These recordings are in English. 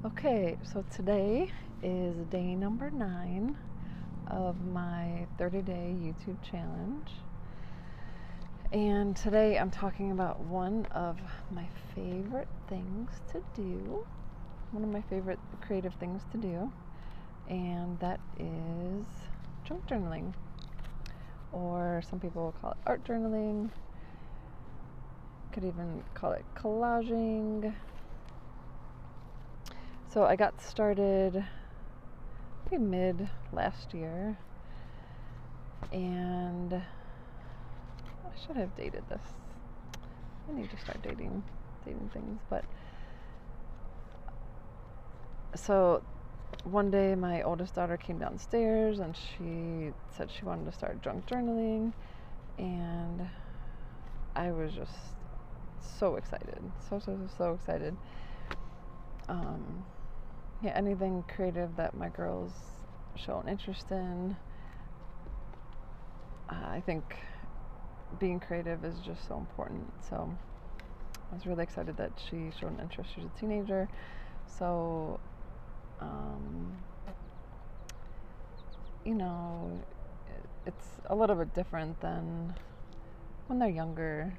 Okay, so today is day number 9 of my 30-day YouTube challenge. And today I'm talking about one of my favorite things to do, one of my favorite creative things to do, and that is junk journaling, or some people call it art journaling, could even call it collaging. So I got started maybe mid last year, and I should have dated this. I need to start dating things. But so one day my oldest daughter came downstairs and she said she wanted to start junk journaling, and I was just so excited, so excited. Yeah, anything creative that my girls show an interest in. I think being creative is just so important. So I was really excited that she showed an interest. She's a teenager, so you know, it's a little bit different than when they're younger.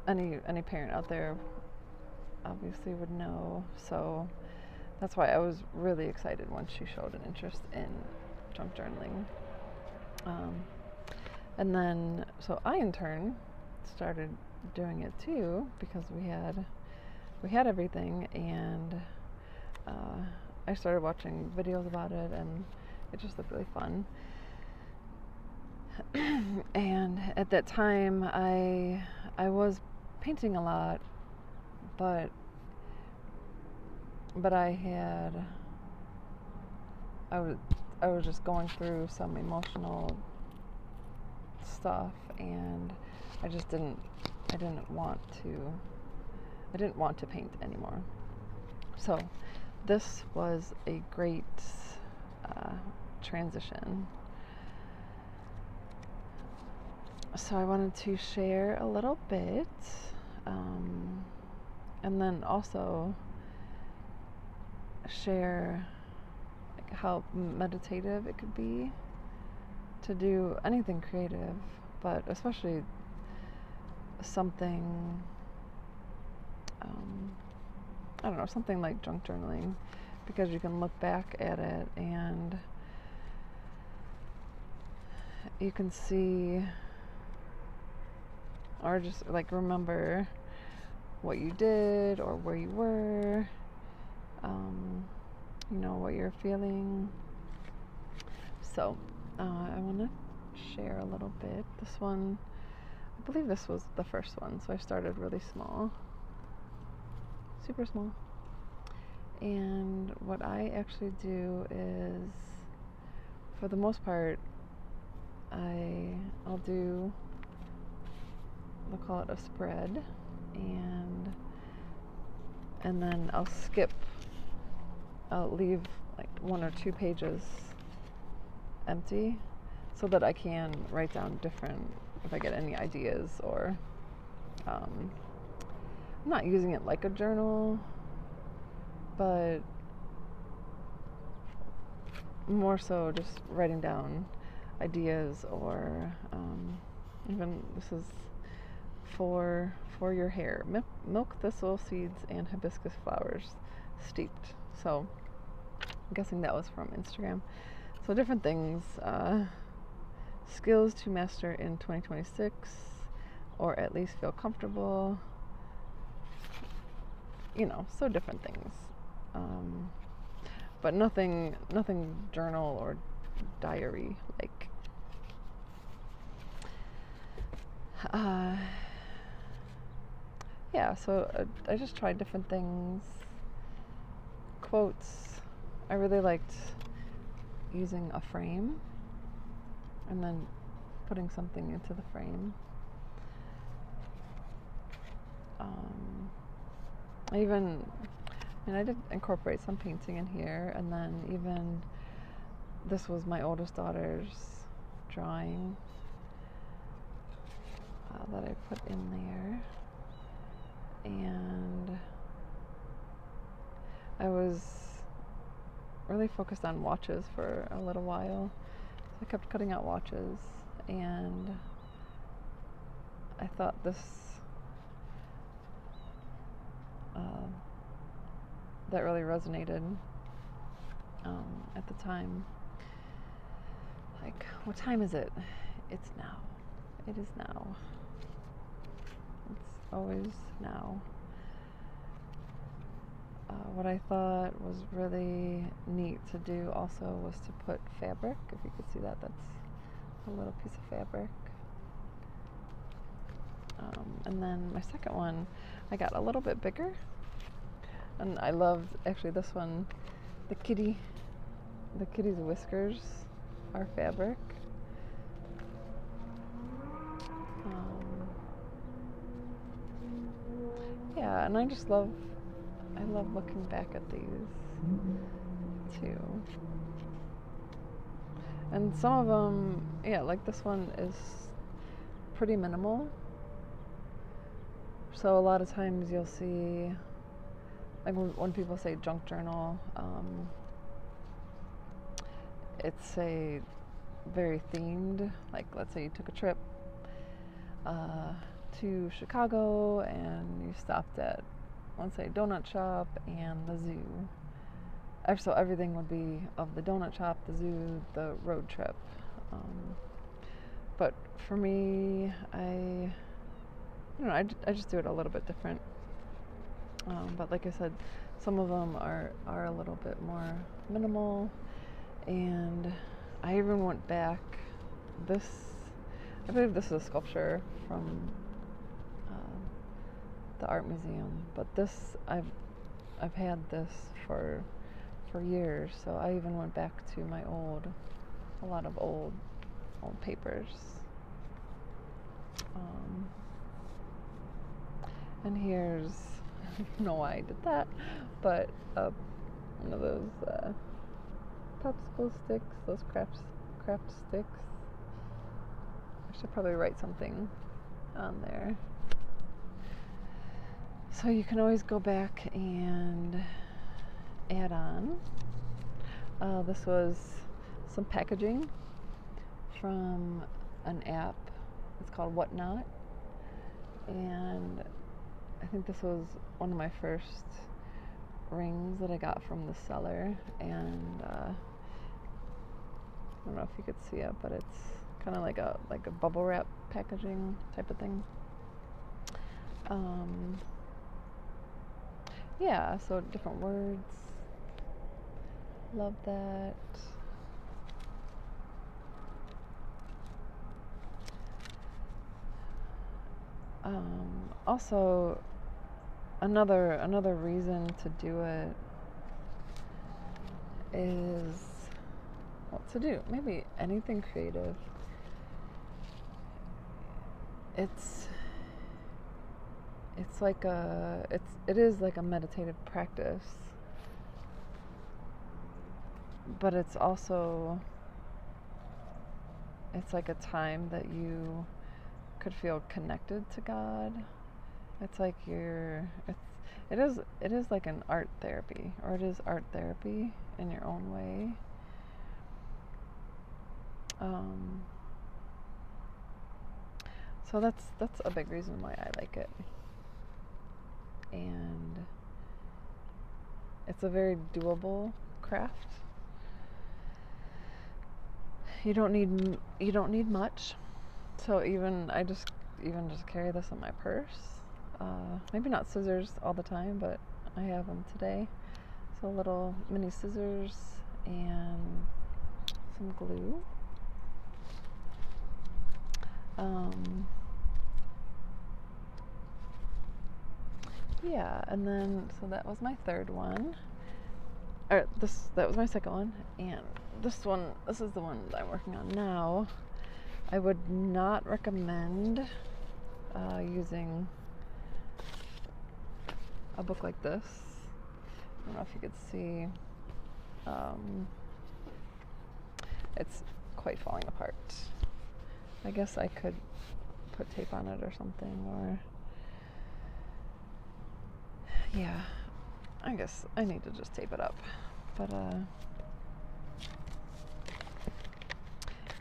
Any parent out there obviously would know. So that's why I was really excited when she showed an interest in junk journaling. And then, so I in turn started doing it too, because we had everything, and I started watching videos about it, and it just looked really fun. And at that time, I was painting a lot, but I was just going through some emotional stuff, and I didn't want to paint anymore. So this was a great transition. So I wanted to share a little bit, and then also share how meditative it could be to do anything creative, but especially something, I don't know, something like junk journaling, because you can look back at it and you can see, or just like remember what you did or where you were, what you're feeling. So I want to share a little bit. This one, I believe this was the first one, so I started really small, super small. And what I actually do is, for the most part, I'll call it a spread, and then I'll leave like 1 or 2 pages empty, so that I can write down if I get any ideas, or I'm not using it like a journal, but more so just writing down ideas, or even this is for your hair: milk thistle seeds and hibiscus flowers steeped. So I'm guessing that was from Instagram. So different things, skills to master in 2026, or at least feel comfortable, so different things, but nothing journal or diary like. Yeah, so I just tried different things. Quotes. I really liked using a frame and then putting something into the frame. I did incorporate some painting in here, and then even this was my oldest daughter's drawing that I put in there. and I was really focused on watches for a little while. So I kept cutting out watches, and I thought that really resonated at the time. Like, what time is it? It's now. It is now. It's always now. What I thought was really neat to do also was to put fabric. If you could see that, that's a little piece of fabric. And then my second one, I got a little bit bigger. And I loved, actually, this one, the kitty's whiskers are fabric. Yeah, and I love looking back at these too. And some of them, yeah, like this one is pretty minimal. So a lot of times you'll see, like when people say junk journal, it's a very themed, like let's say you took a trip to Chicago and you stopped at, let's say, donut shop and the zoo. So everything would be of the donut shop, the zoo, the road trip. But for me, I just do it a little bit different. But like I said, some of them are a little bit more minimal, and I even went back. I believe this is a sculpture from the art museum, but this I've had this for years, so I even went back to a lot of old papers. And here's, I don't know why I did that, but one of those popsicle sticks, those craft sticks. I should probably write something on there. So you can always go back and add on. This was some packaging from an app. It's called Whatnot, and I think this was one of my first rings that I got from the seller, and I don't know if you could see it, but it's kind of like a bubble wrap packaging type of thing. Yeah, so different words. Love that. Also, another reason to do it is, well, to do maybe anything creative. It is like a meditative practice, but it's like a time that you could feel connected to God. It's like it is like an art therapy, or it is art therapy in your own way. So that's a big reason why I like it. And it's a very doable craft. You don't need much. So I just carry this in my purse. Maybe not scissors all the time, but I have them today. So little mini scissors and some glue. Yeah, and then so that was my third one. That was my second one, and this is the one that I'm working on now. I would not recommend using a book like this. I don't know if you could see. It's quite falling apart. I guess I could put tape on it or something, or yeah, I guess I need to just tape it up. But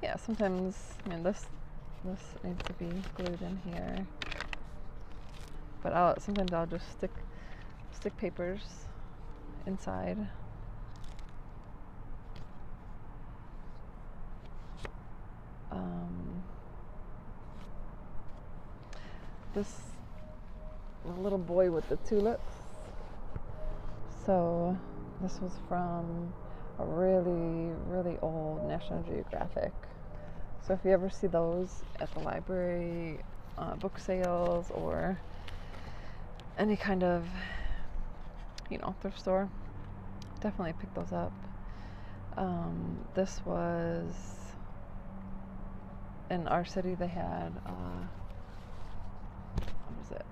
yeah, sometimes, I mean, this needs to be glued in here. But sometimes I'll just stick papers inside. This little boy with the tulips. So this was from a really, really old National Geographic. So if you ever see those at the library, book sales, or any kind of, thrift store, definitely pick those up. This was in our city. They had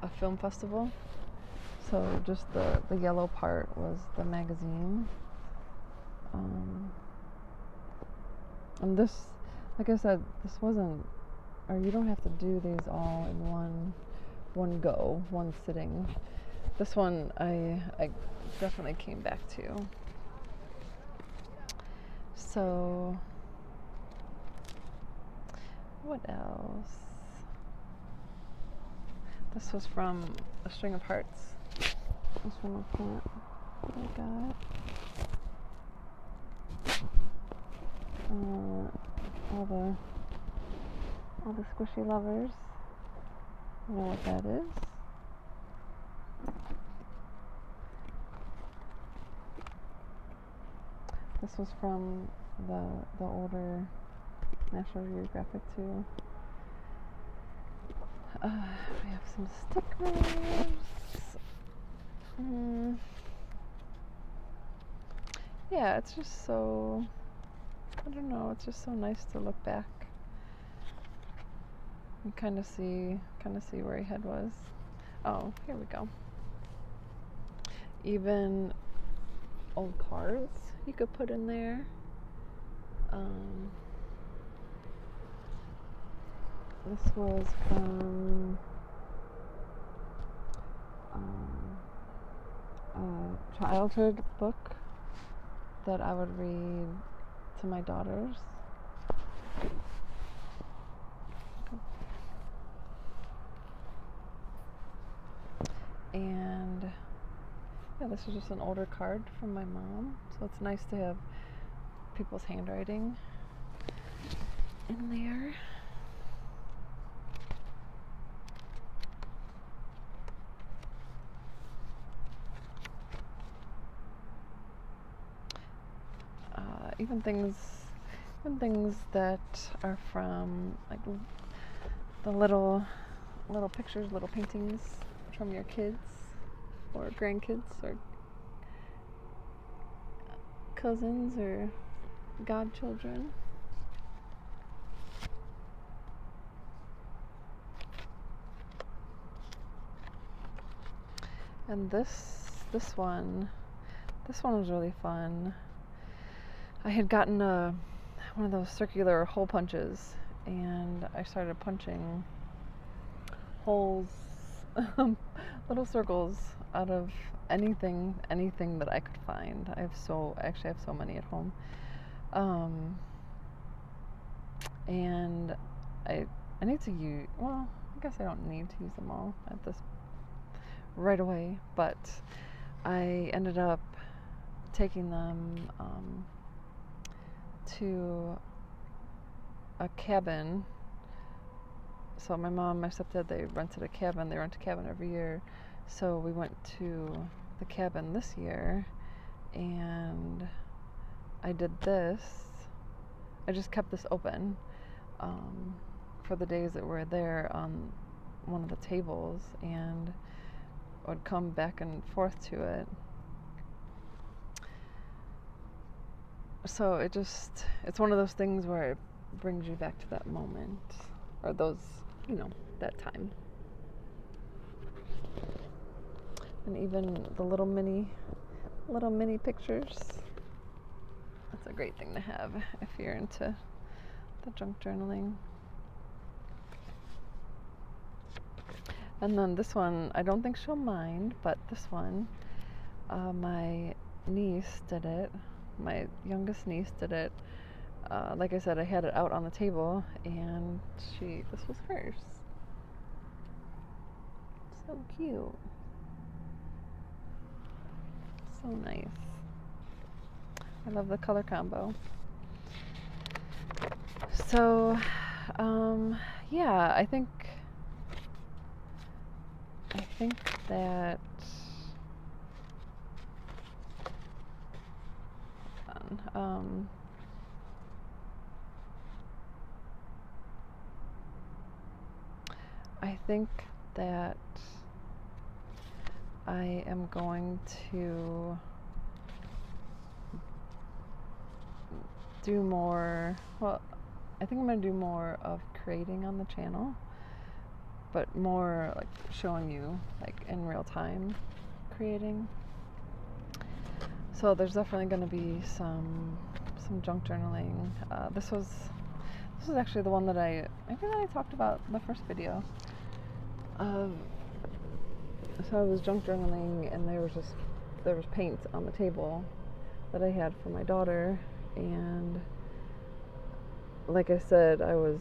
a film festival. So just the yellow part was the magazine. And this, like I said, this wasn't, or you don't have to do these all in one go, one sitting. This one I definitely came back to. So what else? This was from A String of Hearts. This was from a plant that I got. All the squishy lovers know what that is. This was from the older National Geographic too. We have some stickers. Yeah, it's just so, I don't know, it's just so nice to look back and kind of see where your head was. Oh, here we go. Even old cards you could put in there. This was from a childhood book that I would read to my daughters. And yeah, this is just an older card from my mom, so it's nice to have people's handwriting in there. Even things that are from like the little pictures, little paintings from your kids or grandkids or cousins or godchildren. And this one was really fun. I had gotten one of those circular hole punches, and I started punching holes, little circles out of anything that I could find. I have so many at home, and I need to use. Well, I guess I don't need to use them all at this right away, but I ended up taking them to a cabin. So my mom, my stepdad, they rented a cabin. They rent a cabin every year. So we went to the cabin this year, and I did this. I just kept this open for the days that we're there on one of the tables, and would come back and forth to it. So it's one of those things where it brings you back to that moment, or those, that time. And even the little mini pictures. That's a great thing to have if you're into the junk journaling. And then this one, I don't think she'll mind, but this one, my niece did it. My youngest niece did it. Like I said, I had it out on the table, and this was hers. So cute. So nice. I love the color combo. So, yeah, I think that I think that I am going to do more. Well, I think I'm going to do more of creating on the channel, but more like showing you like in real time creating. So there's definitely going to be some junk journaling. This was actually the one that I talked about in the first video. So I was junk journaling, and there was paint on the table that I had for my daughter, and like I said, I was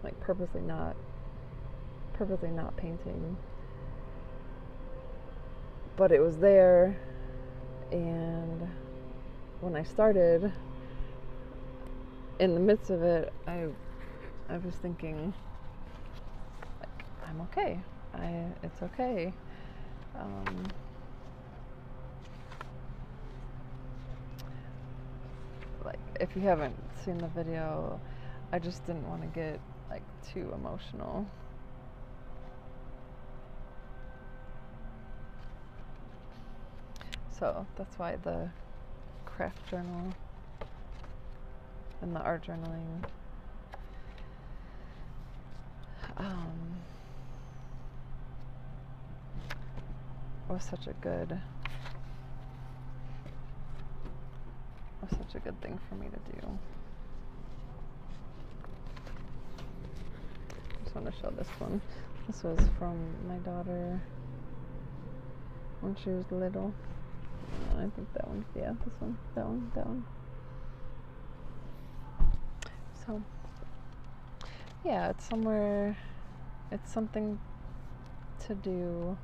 like purposely not painting, but it was there. And when I started, in the midst of it, I was thinking, like, I'm okay. It's okay. Like, if you haven't seen the video, I just didn't want to get like too emotional. So that's why the craft journal and the art journaling was such a good thing for me to do. I just want to show this one. This was from my daughter when she was little. I think that one, yeah, this one, that one. So, yeah, it's something to do